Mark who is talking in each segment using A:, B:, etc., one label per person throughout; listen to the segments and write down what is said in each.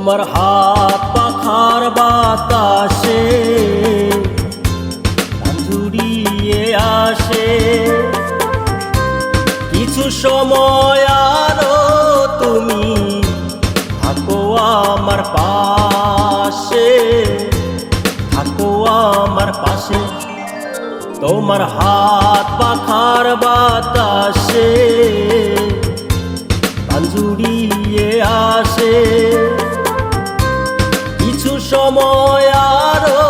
A: তোমার হাত পাখার বাতাসে প্রাণ জুড়িয়ে আসে। কিছু সময় আরো তুমি থাকো আমার পাশে, থাকো আমার পাশে। তোমার হাত পাখার বাতাসে প্রাণ জুড়িয়ে আসে। কিছু সময় আরো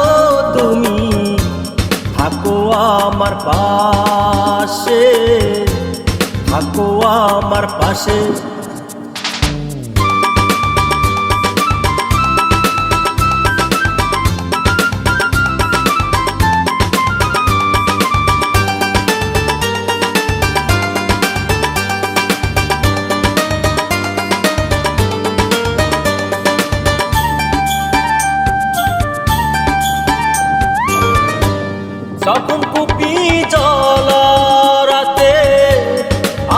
A: তুমি থাকো আমার পাশে, থাকো আমার পাশে। যখন কুপি জ্বলা রাতে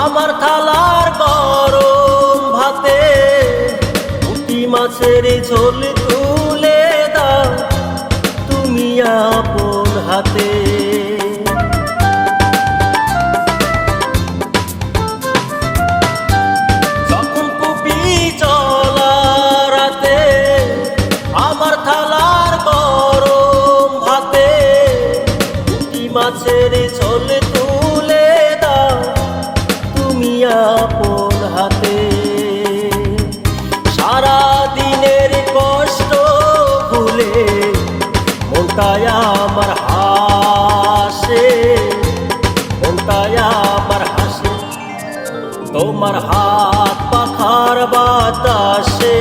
A: আমার থালার গরম ভাতে পুঁটি মাছের ঝোল তুলে দাও তুমি আপন হাতে। যখন কুপি জ্বলা রাতে আমার থালার গরম ভাতে মাছের ঝোল তুলে দাও তুমি আপন হাতে। সারা দিনের কষ্ট ভুলে মনটায় আমার হাসে, মনটায় আমার হাসে। তোমার হাত পাখার বাতাসে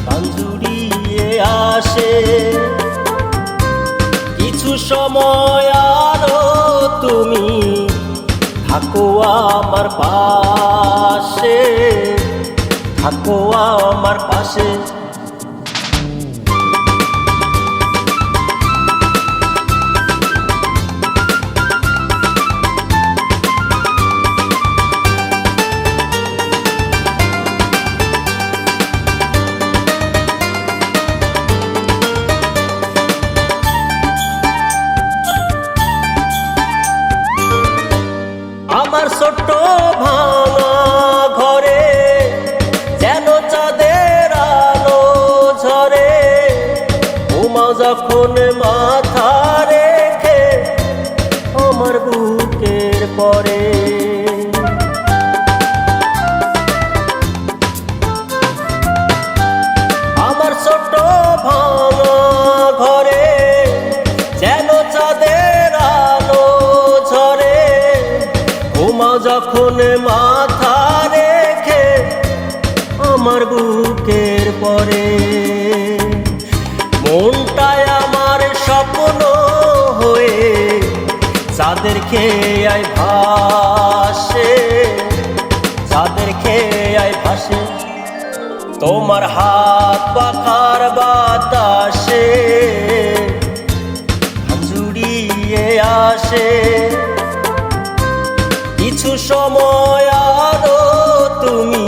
A: প্রাণ জুড়িয়ে আসে। কিছু সময় আরো তুমি থাকো আমার পাশে, থাকো আমার পাশে। আমার ছোট্ট ভাঙা ঘরে যেন চাঁদের আলো ঝরে। ঘুমাও যখন মাথা রেখে আমার বুকের পরে। আমার ছোট্ট ভাঙা ঘরে যেন চাঁদের আলো ঝরে। ঘুমাও যখন মাথা রেখে আমার বুকের পরে। মনটায় আমার স্বপ্ন হয়ে চাঁদের খেয়ে ভাসে, চাঁদের খেয়ে ভাসে। তোমার হাত পাখার বাতাসে জুড়িয়ে আসে। কিছু সময় আরো তুমি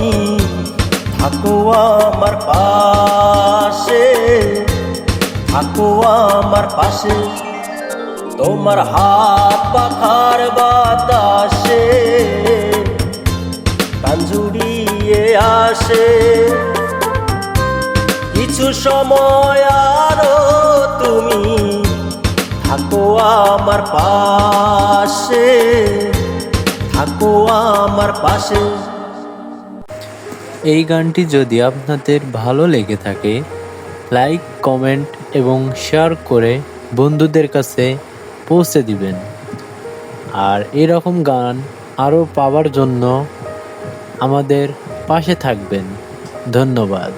A: থাকো আমার পাশে, থাকো আমার পাশে। তোমার হাত পাখার বাতাসে প্রাণ জুড়িয়ে আসে। কিছু সময় আরো তুমি থাকো আমার পাশে, থাকো আমার পাশে।
B: এই গানটি যদি আপনাদের ভালো লেগে থাকে লাইক, কমেন্ট এবং শেয়ার করে বন্ধুদের কাছে পৌঁছে দিবেন। আর এরকম গান আরও পাওয়ার জন্য আমাদের পাশে থাকবেন। ধন্যবাদ।